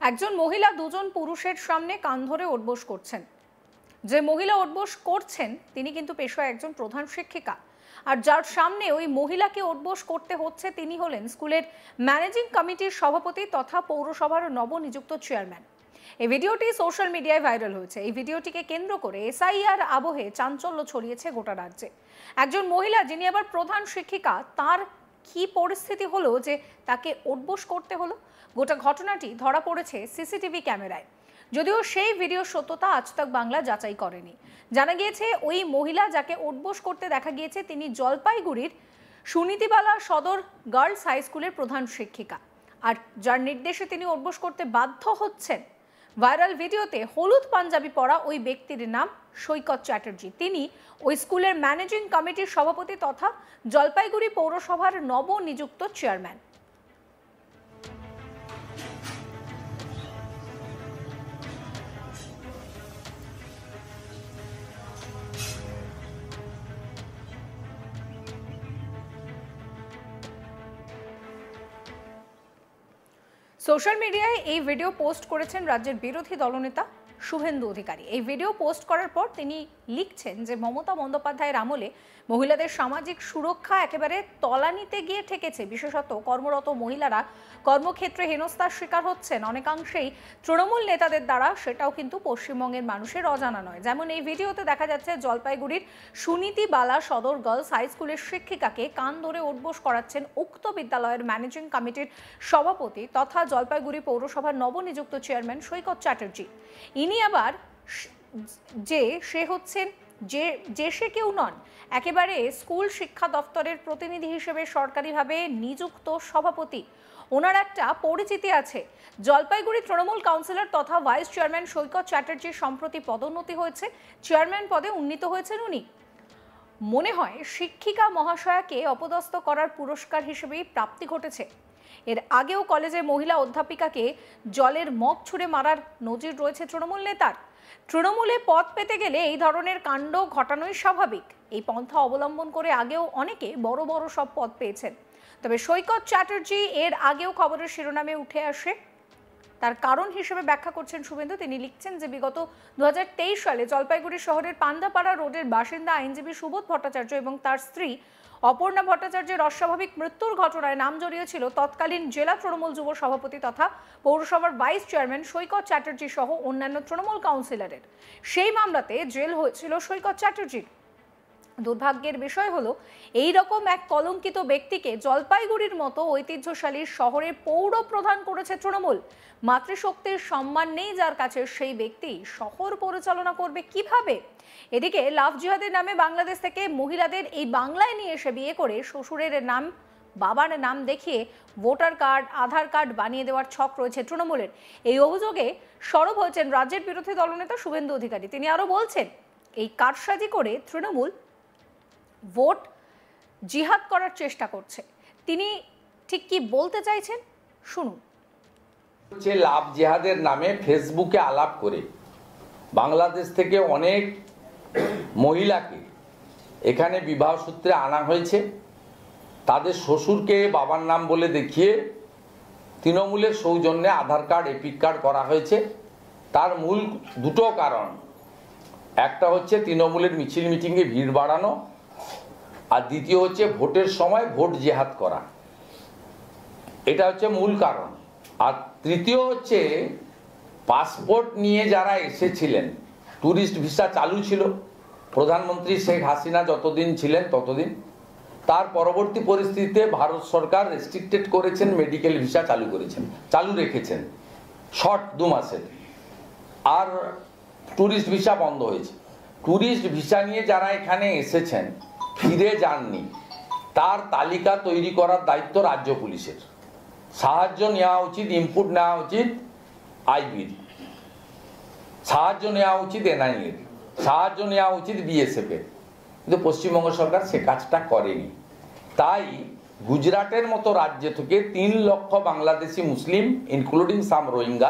একজন মহিলা দুজন পুরুষের সামনে কান ধরে ওঠবোস করছেন। যে মহিলা ওঠবোস করছেন তিনি কিন্তু পেশায় একজন প্রধান শিক্ষিকা, আর যার সামনে ওই মহিলাকে ওঠবোস করতে হচ্ছে তিনি হলেন স্কুলের ম্যানেজিং কমিটির সভাপতি তথা পৌরসভার নবনিযুক্ত চেয়ারম্যান। এই ভিডিওটি সোশ্যাল মিডিয়ায় ভাইরাল হয়েছে। এই ভিডিওটিকে কেন্দ্র করে এসআইআর আবহে চাঞ্চল্য ছড়িয়েছে গোটা রাজ্যে। একজন মহিলা যিনি আবার প্রধান শিক্ষিকা, তার কি পরিস্থিতি হলো যে তাকে ওঠবোস করতে হলো? গোটা ঘটনাটি ধরা পড়েছে সিসিটিভি ক্যামেরায়। যদিও সেই ভিডিওর সত্যতা আজ তাক বাংলা যাচাই করেনি। জানা গিয়েছে ওই মহিলা যাকে ওঠবোস করতে দেখা গিয়েছে তিনি জলপাইগুড়ির সুনীতিবালা সদর গার্লস হাই স্কুলের প্রধান শিক্ষিকা, আর যার নির্দেশে তিনি ওঠবোস করতে বাধ্য হচ্ছেন। ভাইরাল ভিডিওতে হলুদ পাঞ্জাবি পরা ওই ব্যক্তির নাম সৈকত চ্যাটার্জি। তিনি ওই স্কুলের ম্যানেজিং কমিটির সভাপতি তথা জলপাইগুড়ি পৌরসভার নবনিযুক্ত চেয়ারম্যান। সোশ্যাল মিডিয়ায় এই ভিডিও পোস্ট করেছেন রাজ্যের বিরোধী দলনেতা শুভেন্দু অধিকারী। এই ভিডিও পোস্ট করার পর তিনি লিখছেন যে মমতা বন্দ্যোপাধ্যায়ের আমলে মহিলাদের সামাজিক সুরক্ষা একেবারে তলানিতে গিয়ে ঠেকেছে। বিশেষত কর্মরত মহিলারা কর্মক্ষেত্রে হেনস্থার শিকার হচ্ছেন অনেকাংশেই তৃণমূল নেতাদের দ্বারা, সেটাও কিন্তু পশ্চিমবঙ্গের মানুষের অজানা নয়। যেমন এই ভিডিওতে দেখা যাচ্ছে জলপাইগুড়ির সুনীতিবালা সদর গার্লস হাই স্কুলের শিক্ষিকাকে কান ধরে ওঠবোস করাচ্ছেন উক্ত বিদ্যালয়ের ম্যানেজিং কমিটির সভাপতি তথা জলপাইগুড়ি পৌরসভার নবনিযুক্ত চেয়ারম্যান সৈকত চ্যাটার্জি। ইনি আবার সে হচ্ছেন যে সে কেউ নন, একেবারে স্কুল শিক্ষা দপ্তরের প্রতিনিধি হিসেবে সরকারিভাবে নিযুক্ত সভাপতি। ওনার একটা পরিচিতি আছে। জলপাইগুড়ি তৃণমূল কাউন্সিলর তথা ভাইস চেয়ারম্যান সৈকত চ্যাটার্জির সম্প্রতি পদোন্নতি হয়েছে, চেয়ারম্যান পদে উন্নীত হয়েছেন উনি। মনে হয় শিক্ষিকা মহাশয়াকে অপদস্থ করার পুরস্কার হিসেবেই প্রাপ্তি ঘটেছে। এর আগেও কলেজে মহিলা অধ্যাপিকাকে জলের মগ ছুঁড়ে মারার নজির রয়েছে তৃণমূল নেতার। তৃণমূলে পদ পেতে গেলে এই ধরনের কাণ্ড ঘটানোই স্বাভাবিক। এই পন্থা অবলম্বন করে আগেও অনেকে বড় বড় সব পদ পেয়েছেন। তবে সৈকত চ্যাটার্জি এর আগেও খবরের শিরোনামে উঠে আসে। তার কারণ হিসেবে ব্যাখ্যা করছেন শুভেন্দু। তিনি লিখছেন যে বিগত 2023 সালে জলপাইগুড়ি শহরের পান্ডাপাড়া রোডের বাসিন্দা আইনজীবী সুবোধ ভট্টাচার্য এবং তার স্ত্রী অপর্ণা ভট্টাচার্যের অস্বাভাবিক মৃত্যুর ঘটনায় নাম জড়িয়েছিল তৎকালীন জেলা তৃণমূল যুব সভাপতি তথা পৌরসভার ভাইস চেয়ারম্যান সৈকত চ্যাটার্জি সহ অন্যান্য তৃণমূল কাউন্সিলরের। সেই মামলাতে জেল হয়েছিল সৈকত চ্যাটার্জির। দুর্ভাগ্যের বিষয় হলো এই রকম এক কলঙ্কিত ব্যক্তিকে জলপাইগুড়ির মতো ঐতিহ্যশালী শহরে পৌর প্রধান করেছে তৃণমূল। মাতৃশক্তির সম্মান নেই যার কাছে, সেই ব্যক্তি শহর পরিচালনা করবে কিভাবে? এদিকে লাভ জিহাদের নামে বাংলাদেশ থেকে মহিলাদের এই বাংলায় নিয়ে এসে বিয়ে করে শ্বশুরের নাম বাবার নাম দেখিয়ে ভোটার কার্ড আধার কার্ড বানিয়ে দেওয়ার ছক রয়েছে তৃণমূলের। এই অভিযোগে সরব হয়েছেন রাজ্যের বিরোধী দলনেতা শুভেন্দু অধিকারী। তিনি আরো বলছেন এই কারসাজি করে তৃণমূল ভোট জিহাদ করার চেষ্টা করছে। তিনি ঠিক কি বলতে চাইছেন শুনুন। লাভ জিহাদের নামে ফেসবুকে আলাপ করে বাংলাদেশ থেকে অনেক মহিলাকে এখানে বিবাহ সূত্রে আনা হয়েছে। তাদের শ্বশুরকে বাবার নাম বলে দেখিয়ে তৃণমূলের সৌজন্যে আধার কার্ড এপিক কার্ড করা হয়েছে। তার মূল দুটো কারণ, একটা হচ্ছে তৃণমূলের মিছিল মিটিংয়ে ভিড় বাড়ানো, আর দ্বিতীয় হচ্ছে ভোটের সময় ভোট জেহাদ করা। এটা হচ্ছে মূল কারণ। আর তৃতীয় হচ্ছে পাসপোর্ট নিয়ে যারা এসেছিলেন, ট্যুরিস্ট ভিসা চালু ছিল প্রধানমন্ত্রী শেখ হাসিনা যতদিন ছিলেন ততদিন। তার পরবর্তী পরিস্থিতিতে ভারত সরকার রেস্ট্রিক্টেড করেছেন, মেডিকেল ভিসা চালু রেখেছেন শর্ট 2 মাসের, আর ট্যুরিস্ট ভিসা বন্ধ হয়েছে। ট্যুরিস্ট ভিসা নিয়ে যারা এখানে এসেছেন ফিরে যাননি, তার তালিকা তৈরি করার দায়িত্ব রাজ্য পুলিশের। সাহায্য নেওয়া উচিত, ইনপুট নেওয়া উচিত আইবির, সাহায্য নেওয়া উচিত এনআইএর, সাহায্য নেওয়া উচিত বিএসএফ এর, কিন্তু পশ্চিমবঙ্গ সরকার সে কাজটা করেনি। তাই গুজরাটের মতো রাজ্য থেকে 3 লক্ষ বাংলাদেশি মুসলিম ইনক্লুডিং সাম রোহিঙ্গা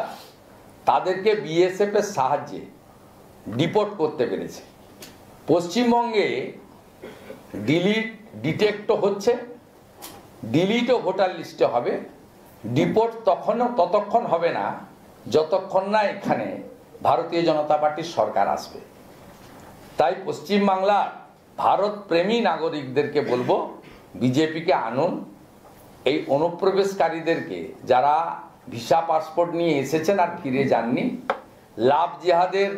তাদেরকে বিএসএফ এর সাহায্যে ডিপোর্ট করতে পেরেছে। পশ্চিমবঙ্গে ডিটেক্টও হচ্ছে, ডিলিটও ভোটার লিস্টে হবে, ডিপোর্ট ততক্ষণ হবে না যতক্ষণ না এখানে ভারতীয় জনতা পার্টির সরকার আসবে। তাই পশ্চিমবাংলার ভারত প্রেমী নাগরিকদেরকে বলবো, বিজেপিকে আনুন। এই অনুপ্রবেশকারীদেরকে, যারা ভিসা পাসপোর্ট নিয়ে এসেছেন আর ফিরে যাননি, লাভ জেহাদের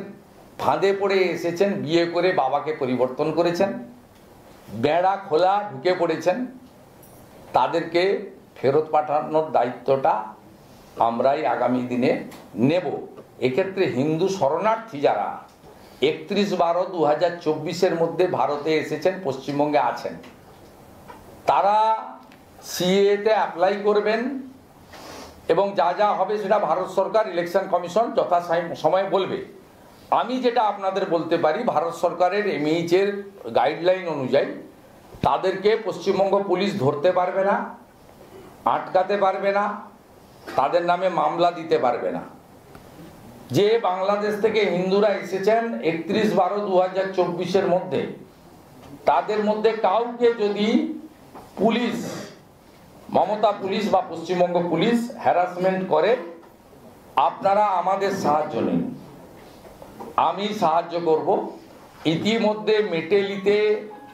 ফাঁদে পড়ে এসেছেন, বিয়ে করে বাবাকে পরিবর্তন করেছেন, বেড়া খোলা ঢুকে পড়েছেন, তাদেরকে ফেরত পাঠানোর দায়িত্বটা আমরাই আগামী দিনে নেব। এক্ষেত্রে হিন্দু শরণার্থী যারা 31/12/2024 মধ্যে ভারতে এসেছেন, পশ্চিমবঙ্গে আছেন, তারা সিএতে অ্যাপ্লাই করবেন এবং যা যা হবে সেটা ভারত সরকার, ইলেকশন কমিশন যথা সময় বলবে। আমি যেটা আপনাদের বলতে পারি, ভারত সরকারের MH এর গাইডলাইন অনুযায়ী তাদেরকে পশ্চিমবঙ্গ পুলিশ ধরতে পারবে না, আটকাতে পারবে না, তাদের নামে মামলা দিতে পারবে না। যে বাংলাদেশ থেকে হিন্দুরা এসেছেন 31/12/2024 মধ্যে, তাদের মধ্যে কাউকে যদি পুলিশ, মমতা পুলিশ বা পশ্চিমবঙ্গ পুলিশ হ্যারাসমেন্ট করে, আপনারা আমাদের সাহায্য নিন, আমি সাহায্য করব। ইতিমধ্যে মেটেলিতে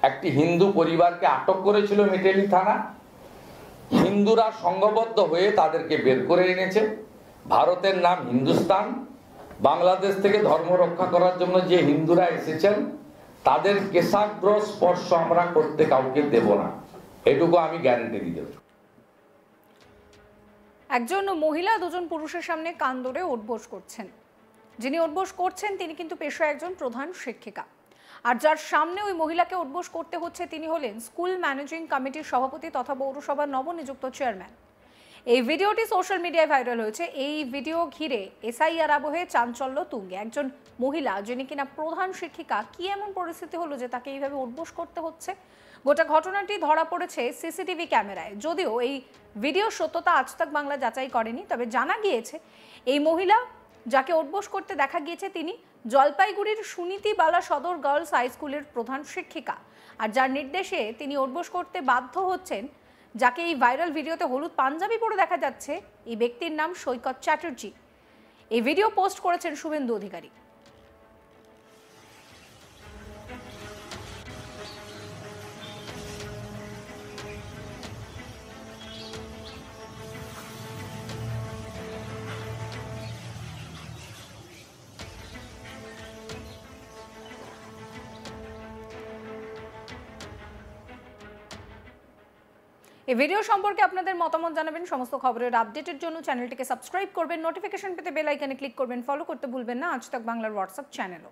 একটি হিন্দু পরিবারকে আটক করেছিল মেটেলি থানা। হিন্দুরা সংঘবদ্ধ হয়ে তাদেরকে বের করে এনেছে। ভারতের নাম হিন্দুস্তান। বাংলাদেশ থেকে ধর্ম রক্ষা করার জন্য যে হিন্দুরা এসেছেন, তাদের কেশাগ্র স্পর্শ আমরা করতে কাউকে দেব না, এটুকু আমি গ্যারান্টি দিতে পারি। একজন মহিলা দুজন পুরুষের সামনে কান ধরে উঠবোস করছেন। যিনি উঠবোস করছেন তিনি কিন্তু পেশায় একজন প্রধান শিক্ষিকা, আর যার সামনে ওই মহিলাকে উঠবোস করতে হচ্ছে তিনি হলেন স্কুল ম্যানেজিং কমিটির সভাপতি তথা পৌরসভার নবনিযুক্ত চেয়ারম্যান। এই ভিডিওটি সোশ্যাল মিডিয়ায় ভাইরাল হয়েছে। এই ভিডিও ঘিরে SIR আবহে চাঞ্চল্য তুঙ্গে। একজন মহিলা যিনি কিনা প্রধান শিক্ষিকা, কি এমন পরিস্থিতি হলো যে তাকে এইভাবে উঠবোস করতে হচ্ছে? গোটা ঘটনাটি ধরা পড়েছে CCTV ক্যামেরায়। যদিও এই ভিডিওর সত্যতা আজ তাক বাংলা যাচাই করেনি, তবে জানা গিয়েছে এই মহিলা যাকে উঠবোস করতে দেখা গিয়েছে তিনি জলপাইগুড়ির সুনীতিবালা সদর গার্লস হাই স্কুলের প্রধান শিক্ষিকা, আর যার নির্দেশে তিনি উঠবোস করতে বাধ্য হচ্ছেন, যাকে এই ভাইরাল ভিডিওতে হলুদ পাঞ্জাবি পরে দেখা যাচ্ছে, এই ব্যক্তির নাম সৈকত চ্যাটার্জি। এই ভিডিও পোস্ট করেছেন শুভেন্দু অধিকারী। এই ভিডিও সম্পর্কে আপনাদের মতামত জানাবেন। সমস্ত খবরের আপডেটের জন্য চ্যানেলটিকে সাবস্ক্রাইব করবেন, নোটিফিকেশন পেতে বেল আইকনে ক্লিক করবেন, ফলো করতে ভুলবেন না আজ তাক বাংলার হোয়াটসঅ্যাপ চ্যানেলও।